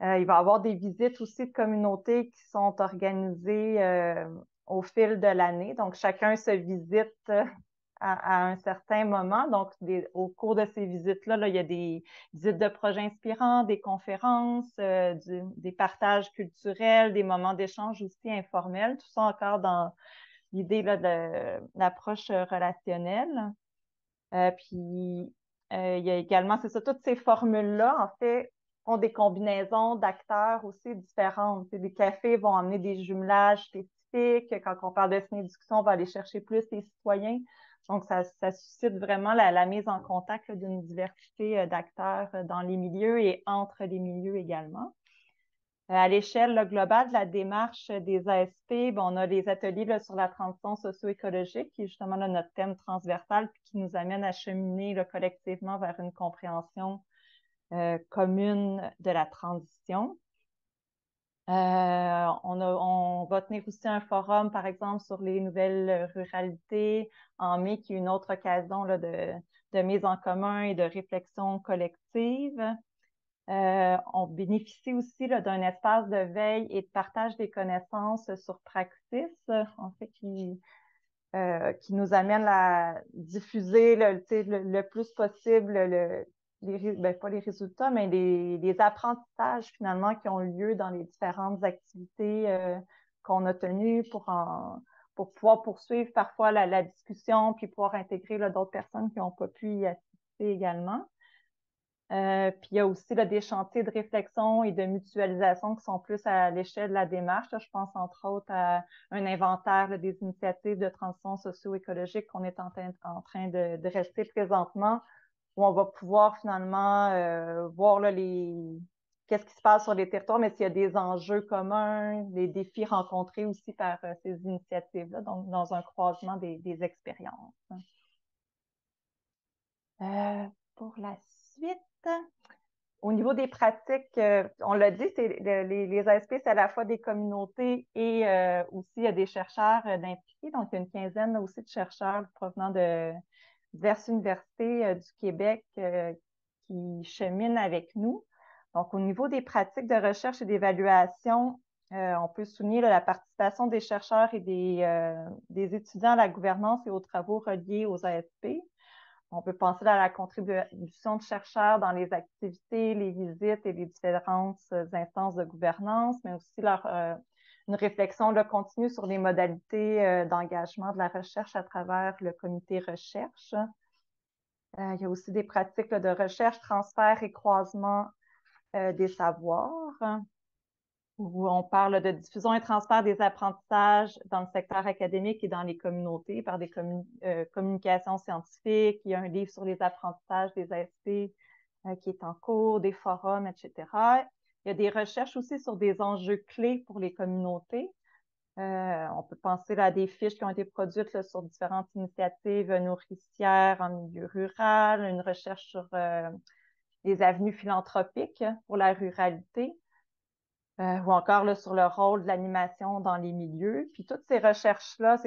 Il va y avoir des visites aussi de communautés qui sont organisées au fil de l'année. Donc, chacun se visite à un certain moment. Donc, au cours de ces visites-là, là, il y a des visites de projets inspirants, des conférences, des partages culturels, des moments d'échange aussi informels, tout ça encore dans l'idée là, de l'approche relationnelle. Puis, il y a également, c'est ça, toutes ces formules-là, en fait, ont des combinaisons d'acteurs aussi différentes. Les cafés vont amener des jumelages spécifiques. Quand on parle de ciné-discussion, on va aller chercher plus les citoyens. Donc, ça suscite vraiment la mise en contact d'une diversité d'acteurs dans les milieux et entre les milieux également. À l'échelle globale de la démarche des ASP, on a les ateliers là, sur la transition socio-écologique, qui est justement là, notre thème transversal, puis qui nous amène à cheminer là, collectivement vers une compréhension commune de la transition. On va tenir aussi un forum, par exemple, sur les nouvelles ruralités en mai, qui est une autre occasion là, de mise en commun et de réflexion collective. On bénéficie aussi d'un espace de veille et de partage des connaissances sur Praxis, en fait, qui nous amène à diffuser le plus possible pas les résultats, mais les apprentissages finalement qui ont lieu dans les différentes activités qu'on a tenues pour pouvoir poursuivre parfois la discussion, puis pouvoir intégrer d'autres personnes qui n'ont pas pu y assister également. Puis il y a aussi là, des chantiers de réflexion et de mutualisation qui sont plus à l'échelle de la démarche. Là, je pense entre autres à un inventaire là, des initiatives de transition socio-écologique qu'on est en train de rester présentement, où on va pouvoir finalement voir là, qu'est-ce qui se passe sur les territoires, mais s'il y a des enjeux communs, des défis rencontrés aussi par ces initiatives-là, donc dans un croisement des expériences. Pour la suite, au niveau des pratiques, on l'a dit, les ASP, c'est à la fois des communautés et aussi il y a des chercheurs d'impliqués. Donc, il y a une quinzaine là, aussi de chercheurs provenant de diverses universités du Québec qui cheminent avec nous. Donc, au niveau des pratiques de recherche et d'évaluation, on peut souligner là, la participation des chercheurs et des étudiants à la gouvernance et aux travaux reliés aux ASP. On peut penser à la contribution de chercheurs dans les activités, les visites et les différentes instances de gouvernance, mais aussi une réflexion continue sur les modalités d'engagement de la recherche à travers le comité recherche. Il y a aussi des pratiques de recherche, transfert et croisement des savoirs, où on parle de diffusion et transfert des apprentissages dans le secteur académique et dans les communautés par des communications scientifiques. Il y a un livre sur les apprentissages des ASP qui est en cours, des forums, etc. Il y a des recherches aussi sur des enjeux clés pour les communautés. On peut penser là, à des fiches qui ont été produites là, sur différentes initiatives nourricières en milieu rural, une recherche sur les avenues philanthropiques pour la ruralité. Ou encore là, sur le rôle de l'animation dans les milieux. Puis toutes ces recherches-là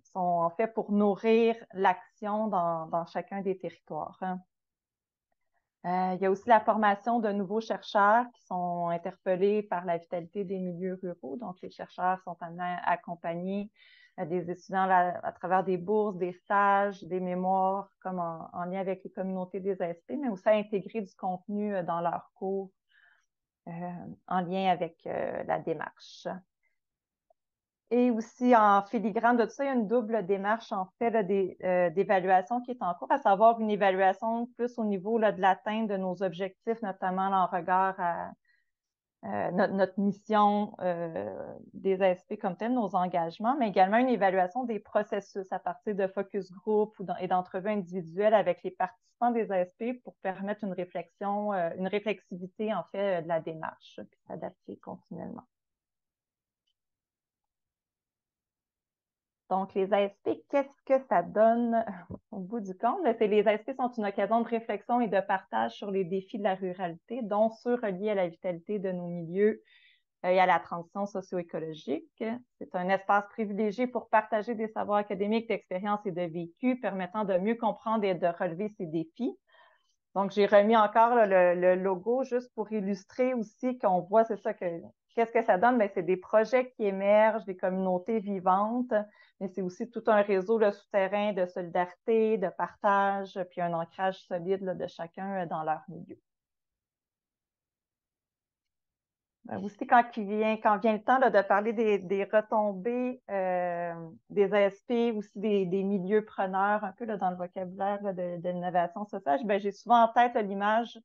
sont en fait pour nourrir l'action dans chacun des territoires. Il y a aussi la formation de nouveaux chercheurs qui sont interpellés par la vitalité des milieux ruraux. Donc, les chercheurs sont amenés à accompagner des étudiants à travers des bourses, des stages, des mémoires, comme en lien avec les communautés des ASP, mais aussi à intégrer du contenu dans leurs cours en lien avec la démarche. Et aussi, en filigrane de tout ça, il y a une double démarche, en fait, d'évaluation qui est en cours, à savoir une évaluation plus au niveau là, de l'atteinte de nos objectifs, notamment là, en regard à notre mission des ASP comme telle, nos engagements, mais également une évaluation des processus à partir de focus group et d'entrevues individuelles avec les participants des ASP pour permettre une réflexion, une réflexivité, en fait, de la démarche, puis s'adapter continuellement. Donc, les ASP, qu'est-ce que ça donne au bout du compte? Les ASP sont une occasion de réflexion et de partage sur les défis de la ruralité, dont ceux reliés à la vitalité de nos milieux et à la transition socio-écologique. C'est un espace privilégié pour partager des savoirs académiques, d'expériences et de vécu, permettant de mieux comprendre et de relever ces défis. Donc, j'ai remis encore là, le logo juste pour illustrer aussi qu'on voit, c'est ça, qu'est-ce que ça donne? Bien, c'est des projets qui émergent, des communautés vivantes, mais c'est aussi tout un réseau là, souterrain de solidarité, de partage, puis un ancrage solide là, de chacun dans leur milieu. Aussi, quand vient le temps là, de parler des retombées des ASP, aussi des milieux preneurs, un peu là, dans le vocabulaire là, de l'innovation sociale, ben, j'ai souvent en tête l'image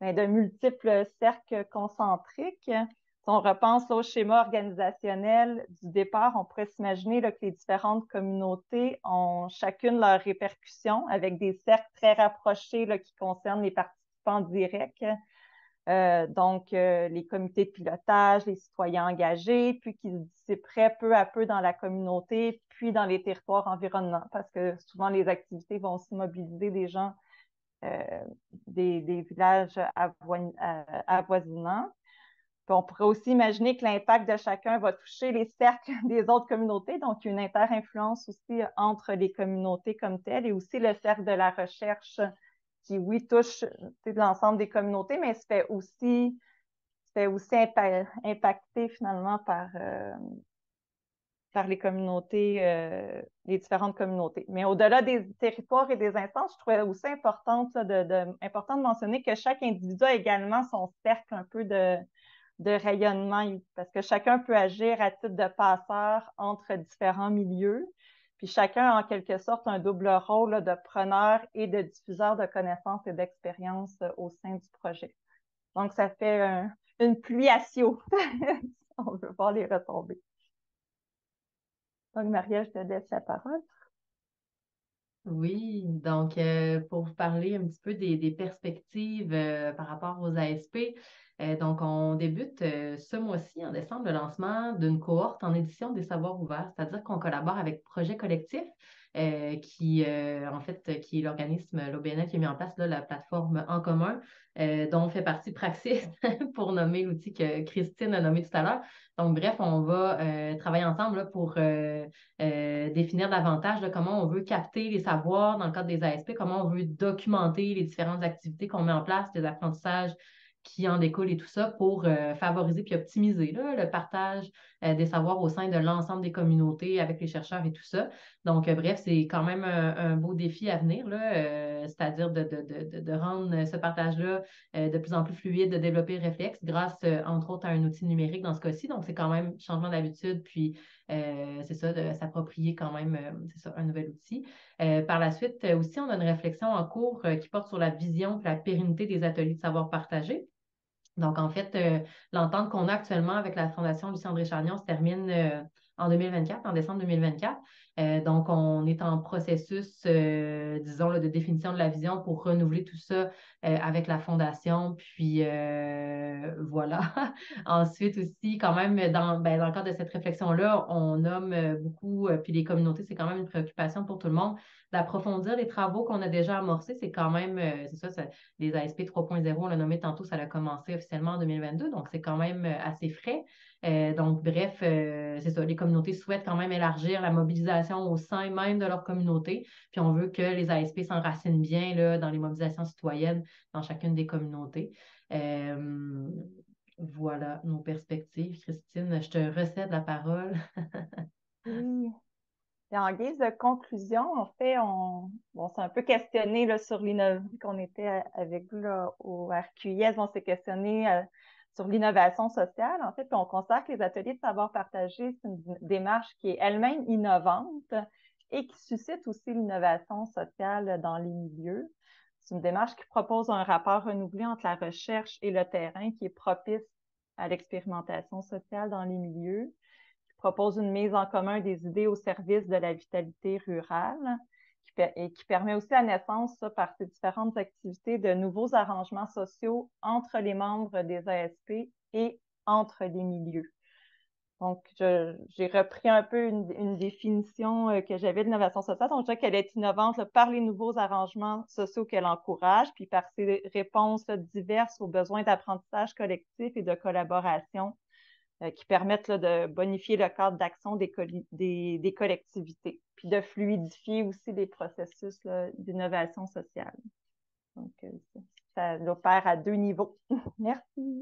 de multiples cercles concentriques. Si on repense là, au schéma organisationnel du départ, on pourrait s'imaginer que les différentes communautés ont chacune leurs répercussions avec des cercles très rapprochés là, qui concernent les participants directs. Donc, les comités de pilotage, les citoyens engagés, puis qui se dissiperaient peu à peu dans la communauté, puis dans les territoires environnants, parce que souvent les activités vont aussi mobiliser des gens des villages avoisinants. Puis on pourrait aussi imaginer que l'impact de chacun va toucher les cercles des autres communautés, donc une inter-influence aussi entre les communautés comme telles et aussi le cercle de la recherche qui, oui, touche l'ensemble des communautés, mais se fait aussi impacter finalement par les communautés, les différentes communautés. Mais au-delà des territoires et des instances, je trouvais aussi important de mentionner que chaque individu a également son cercle un peu de rayonnement, parce que chacun peut agir à titre de passeur entre différents milieux. Puis chacun a en quelque sorte un double rôle là, de preneur et de diffuseur de connaissances et d'expériences au sein du projet. Donc, ça fait une pluie à ciaux. On veut voir les retombées. Donc, Maria, je te laisse la parole. Oui, donc pour vous parler un petit peu des perspectives par rapport aux ASP, donc on débute ce mois-ci, en décembre, le lancement d'une cohorte en édition des savoirs ouverts, c'est-à-dire qu'on collabore avec Projet Collectif, qui en fait qui est l'organisme, l'OBNL qui a mis en place là, la plateforme En commun, dont fait partie Praxis, pour nommer l'outil que Christine a nommé tout à l'heure. Donc bref, on va travailler ensemble là, pour définir davantage de comment on veut capter les savoirs dans le cadre des ASP, comment on veut documenter les différentes activités qu'on met en place, les apprentissages qui en découlent et tout ça pour favoriser puis optimiser là, le partage des savoirs au sein de l'ensemble des communautés avec les chercheurs et tout ça. Donc, bref, c'est quand même un beau défi à venir, là, c'est-à-dire de rendre ce partage-là de plus en plus fluide, de développer le réflexe grâce, entre autres, à un outil numérique dans ce cas-ci. Donc, c'est quand même changement d'habitude, puis c'est ça, de s'approprier quand même, c'est ça, un nouvel outil. Par la suite, aussi, on a une réflexion en cours qui porte sur la vision et la pérennité des ateliers de savoir partagé. Donc, en fait, l'entente qu'on a actuellement avec la Fondation Lucien-André Chagnon se termine en 2024, en décembre 2024. Donc, on est en processus, disons, là, de définition de la vision pour renouveler tout ça avec la Fondation. Puis, voilà. Ensuite aussi, quand même, dans le cadre de cette réflexion-là, on nomme beaucoup, puis les communautés, c'est quand même une préoccupation pour tout le monde, d'approfondir les travaux qu'on a déjà amorcés. C'est quand même, c'est ça, les ASP 3.0, on l'a nommé tantôt, ça a commencé officiellement en 2022, donc c'est quand même assez frais. Donc, bref, c'est ça, les communautés souhaitent quand même élargir la mobilisation au sein même de leur communauté, puis on veut que les ASP s'enracinent bien là, dans les mobilisations citoyennes dans chacune des communautés. Voilà nos perspectives. Christine, je te recède la parole. Oui. Et en guise de conclusion, en fait, on s'est un peu questionné là, sur l'innovation, qu'on était avec vous là, au RQIS, on s'est questionné sur l'innovation sociale, en fait, puis on considère que les ateliers de savoir partagé, c'est une démarche qui est elle-même innovante et qui suscite aussi l'innovation sociale dans les milieux. C'est une démarche qui propose un rapport renouvelé entre la recherche et le terrain qui est propice à l'expérimentation sociale dans les milieux, propose une mise en commun des idées au service de la vitalité rurale et qui permet aussi la naissance, ça, par ces différentes activités, de nouveaux arrangements sociaux entre les membres des ASP et entre les milieux. Donc, j'ai repris un peu une définition que j'avais de l'innovation sociale. Donc, je dirais qu'elle est innovante là, par les nouveaux arrangements sociaux qu'elle encourage, puis par ses réponses là, diverses aux besoins d'apprentissage collectif et de collaboration qui permettent là, de bonifier le cadre d'action des collectivités, puis de fluidifier aussi les processus d'innovation sociale. Donc, ça opère à 2 niveaux. Merci.